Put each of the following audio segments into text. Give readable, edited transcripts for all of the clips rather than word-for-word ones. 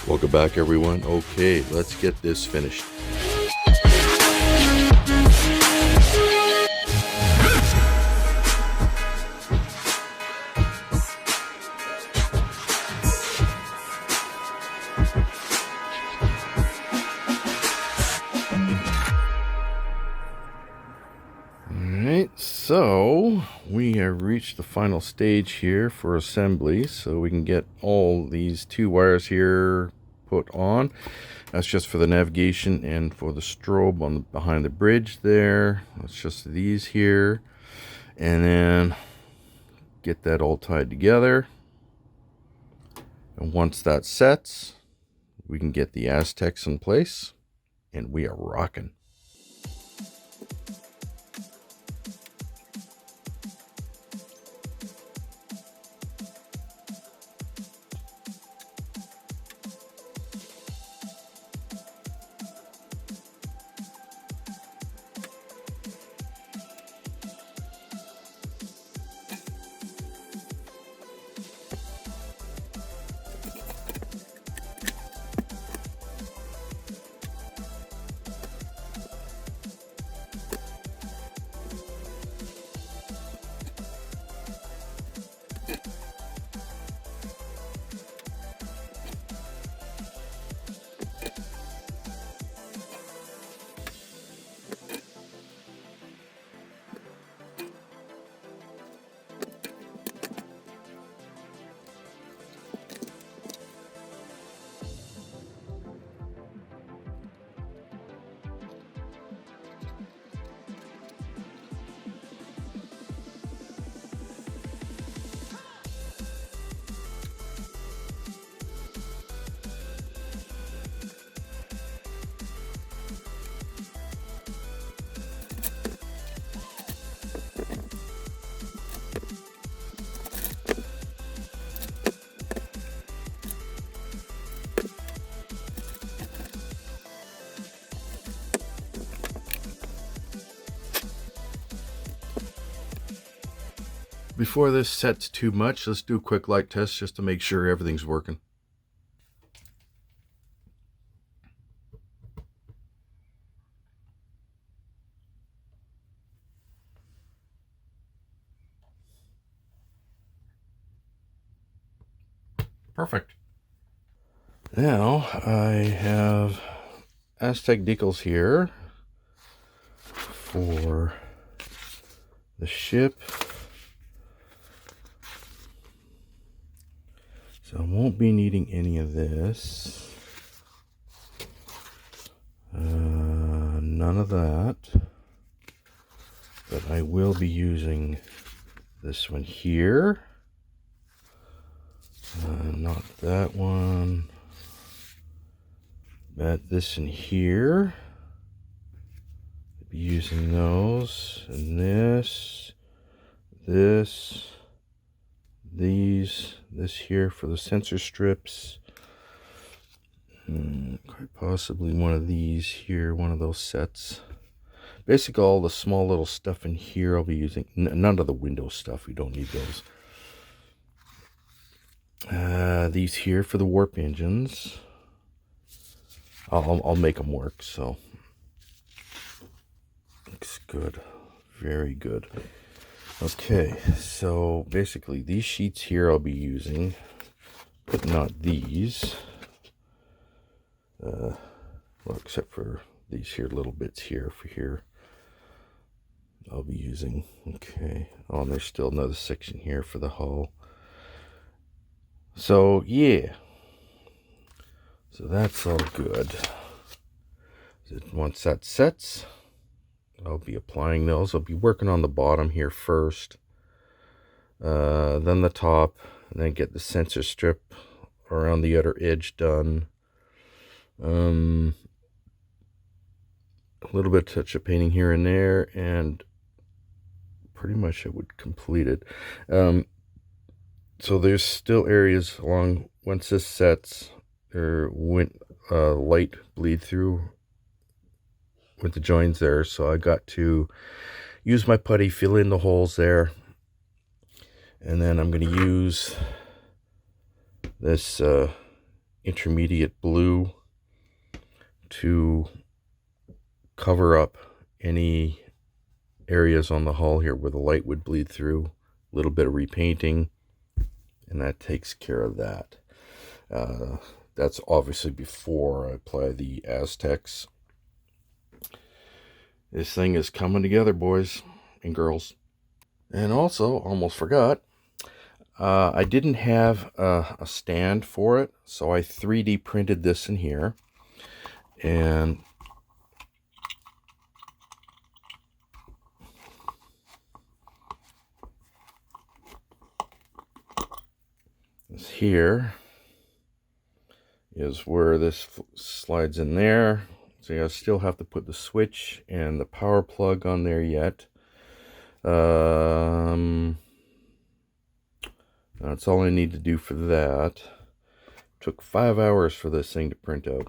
Welcome back, everyone. Okay, let's get this finished. Alright, so we have reached the final stage here for assembly, so we can get all these two wires here put on. That's just for the navigation and for the strobe on behind the bridge there. That's just these here, and then get that all tied together. And once that sets, we can get the Aztecs in place, and we are rocking. Before this sets too much, let's do a quick light test just to make sure everything's working. Perfect. Now I have Aztec decals here for the ship. So I won't be needing any of this. None of that. But I will be using this one here. Not that one. But this in here. I'll be using those. And this. These. This here for the sensor strips. Quite possibly one of these here. One of those sets. Basically all the small little stuff in here I'll be using. None of the window stuff. We don't need those. These here for the warp engines. I'll make them work, so looks good, very good. Okay, so basically these sheets here I'll be using, but not these. Well, except for these here little bits here for here. I'll be using. Okay. Oh, and there's still another section here for the hull. So yeah, so that's all good. Once that sets, I'll be applying those. I'll be working on the bottom here first, then the top, and then get the sensor strip around the outer edge done. A little bit of touch of painting here and there, and pretty much it would complete it. So there's still areas along, once this sets, there went light bleed through with the joins there, so I got to use my putty, fill in the holes there, and then I'm going to use this intermediate blue to cover up any areas on the hull here where the light would bleed through. A little bit of repainting, and that takes care of that. That's obviously before I apply the Aztecs. This thing is coming together, boys and girls. And also, almost forgot, I didn't have a stand for it, so I 3D printed this in here. And this here is where this slides in there. So I still have to put the switch and the power plug on there yet. That's all I need to do for that. Took 5 hours for this thing to print out.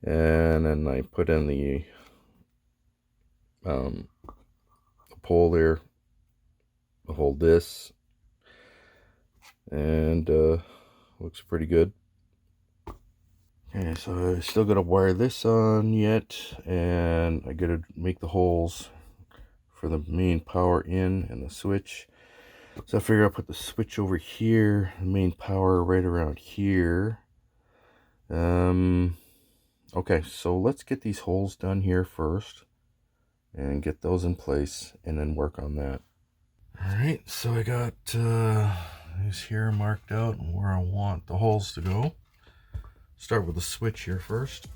And then I put in the pole there to hold this. And looks pretty good. Okay, so I still gotta wire this on yet, and I gotta make the holes for the main power in and the switch. So I figure I'll put the switch over here, the main power right around here. Okay, so let's get these holes done here first and get those in place and then work on that. Alright, so I got these here marked out and where I want the holes to go. Start with the switch here first.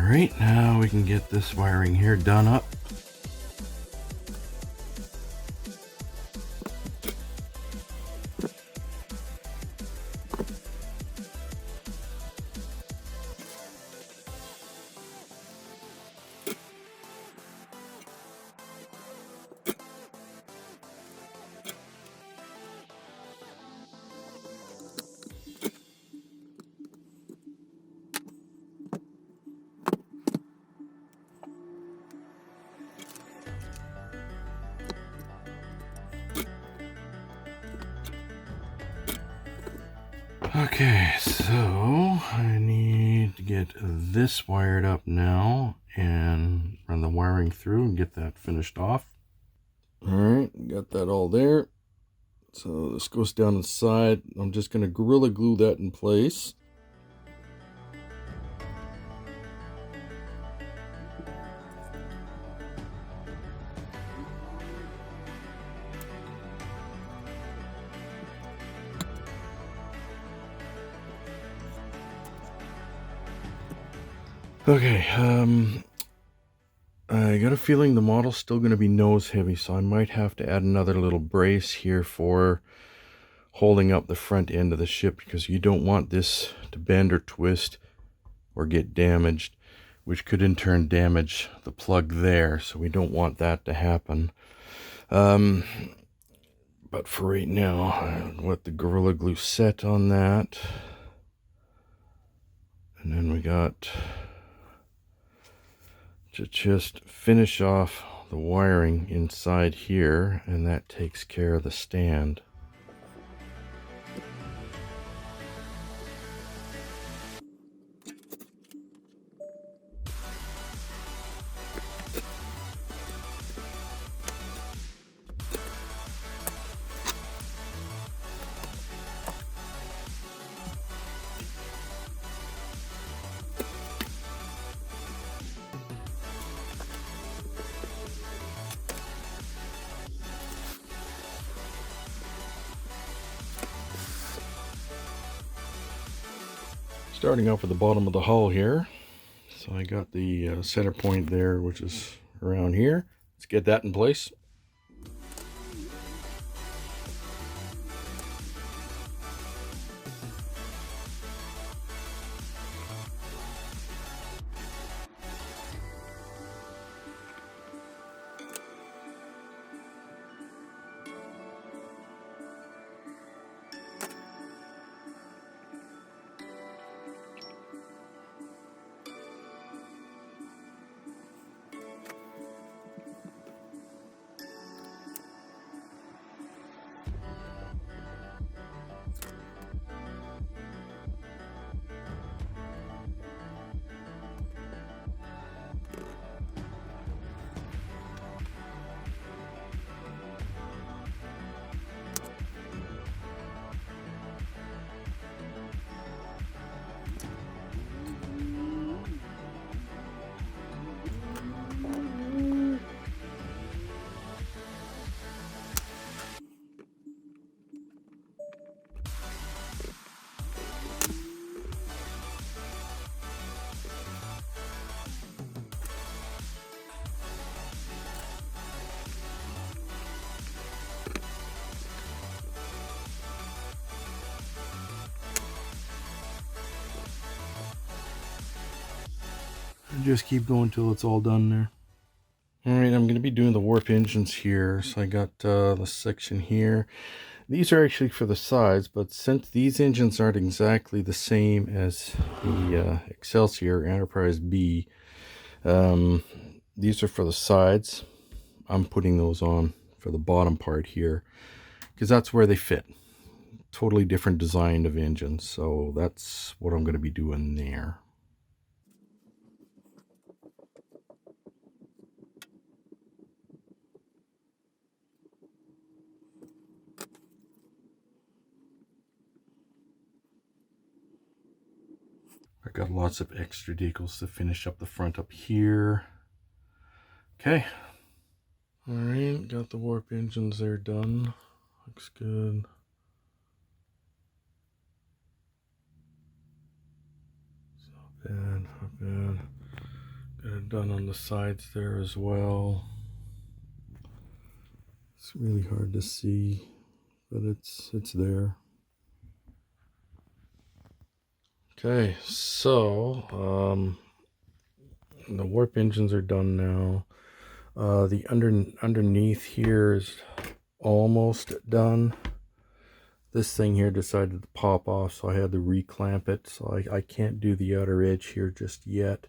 Alright, now we can get this wiring here done up. Okay, so I need to get this wired up now and run the wiring through and get that finished off. Alright, got that all there. So this goes down inside. I'm just going to Gorilla Glue that in place. Okay, I got a feeling the model's still going to be nose heavy, so I might have to add another little brace here for holding up the front end of the ship, because you don't want this to bend or twist or get damaged, which could in turn damage the plug there, so we don't want that to happen. But for right now, I'll let the Gorilla Glue set on that. And then we got to just finish off the wiring inside here, and that takes care of the stand. Starting off at the bottom of the hull here. So I got the center point there, which is around here. Let's get that in place. And just keep going till it's all done there. Alright, I'm going to be doing the warp engines here. So I got the section here. These are actually for the sides, but since these engines aren't exactly the same as the Excelsior Enterprise B, these are for the sides. I'm putting those on for the bottom part here, because that's where they fit. Totally different design of engines, so that's what I'm going to be doing there. I got lots of extra decals to finish up the front up here. Okay. Alright, got the warp engines there done. Looks good. Not bad, not bad. Got it done on the sides there as well. It's really hard to see, but it's there. Okay, so the warp engines are done now. The underneath here is almost done. This thing here decided to pop off, so I had to reclamp it. So I can't do the outer edge here just yet,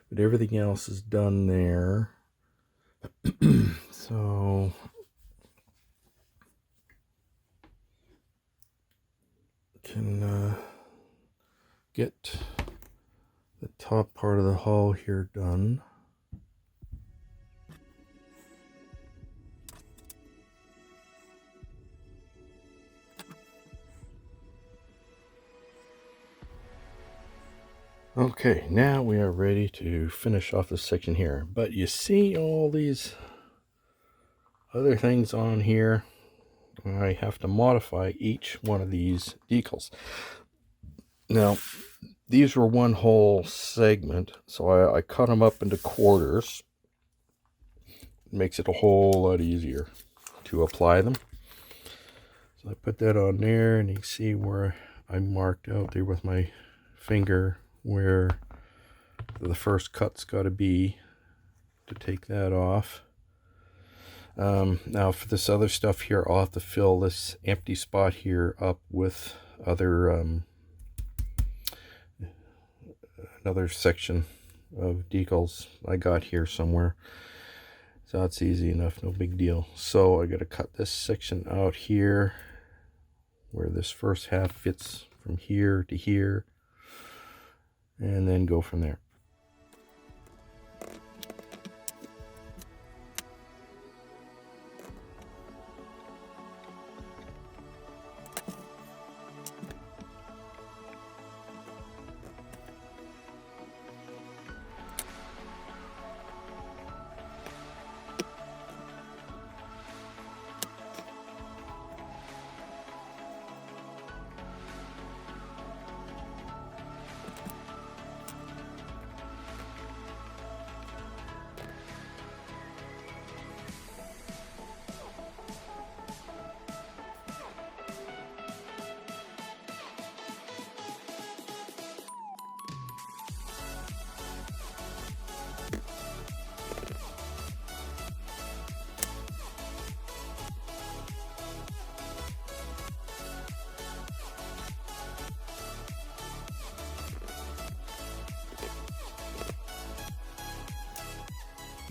but everything else is done there. So can get the top part of the hull here done. Okay, now we are ready to finish off this section here. But you see all these other things on here? I have to modify each one of these decals. Now, these were one whole segment, so I cut them up into quarters. It makes it a whole lot easier to apply them. So I put that on there, and you can see where I marked out there with my finger where the first cut's got to be to take that off. Now for this other stuff here, I'll have to fill this empty spot here up with other another section of decals I got here somewhere. So that's easy enough, no big deal. So I got to cut this section out here where this first half fits from here to here, and then go from there.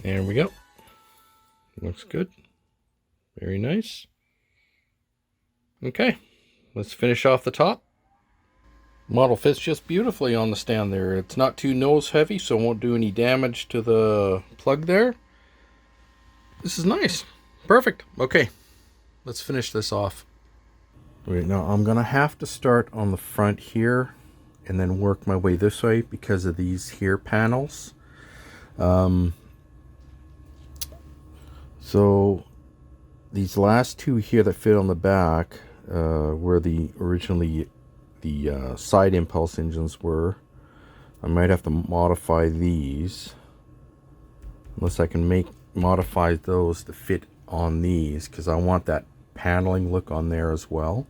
There we go. Looks good. Very nice. Okay, let's finish off the top. Model fits just beautifully on the stand there. It's not too nose heavy, so it won't do any damage to the plug there. This is nice. Perfect. Okay, let's finish this off. Wait, now I'm gonna have to start on the front here and then work my way this way because of these here panels. So these last two here that fit on the back where originally the side impulse engines were, I might have to modify these, unless I can modify those to fit on these, because I want that paneling look on there as well.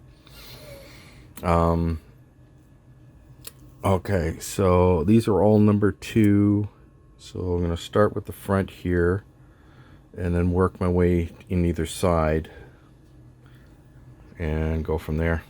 Okay, so these are all number 2, so I'm going to start with the front here and then work my way in either side and go from there.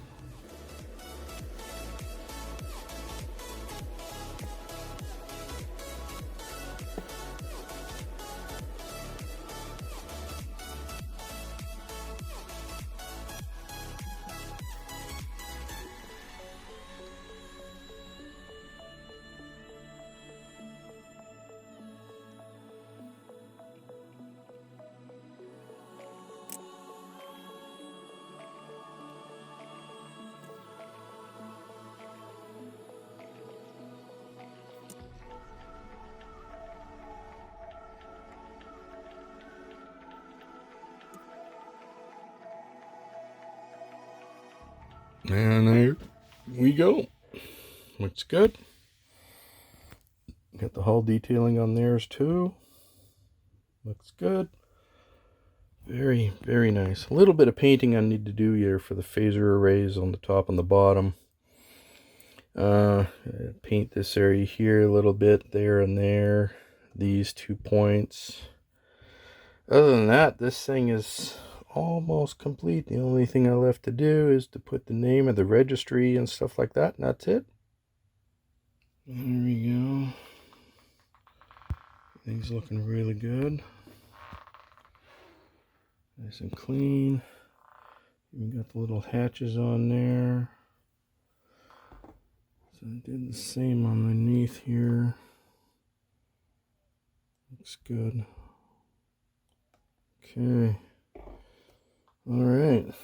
And there we go. Looks good. Got the hull detailing on theirs too. Looks good. Very, very nice. A little bit of painting I need to do here for the phaser arrays on the top and the bottom. Paint this area here a little bit, there and there. These 2 points. Other than that, this thing is almost complete. The only thing I left to do is to put the name of the registry and stuff like that, and that's it. There we go. Things looking really good. Nice and clean. We got the little hatches on there. So I did the same underneath here. Looks good. Okay. Alright.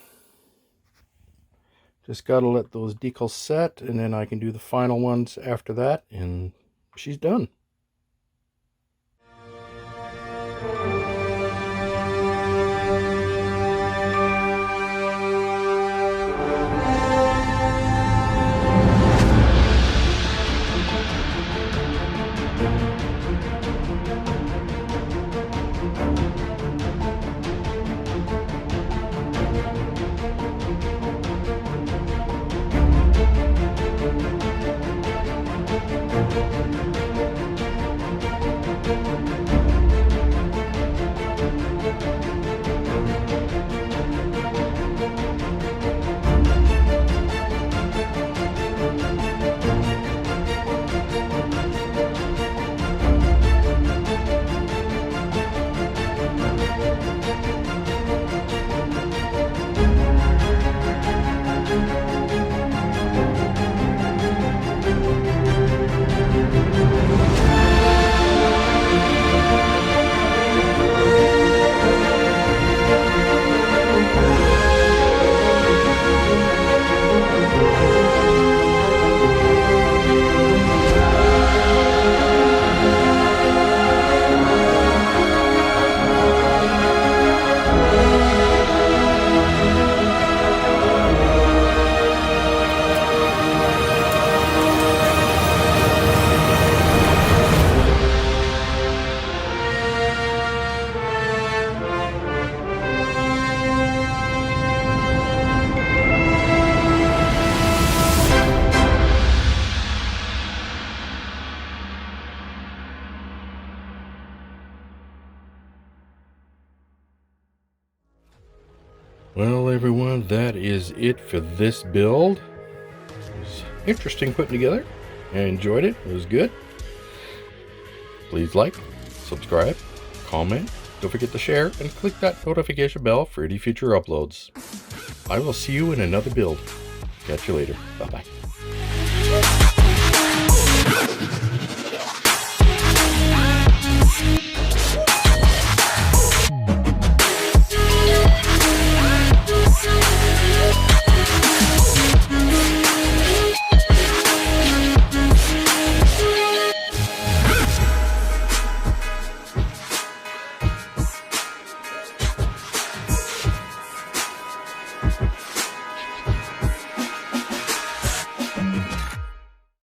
Just gotta let those decals set, and then I can do the final ones after that, and she's done. Well, everyone, that is it for this build. It was interesting putting together. I enjoyed it. It was good. Please like, subscribe, comment. Don't forget to share and click that notification bell for any future uploads. I will see you in another build. Catch you later. Bye-bye.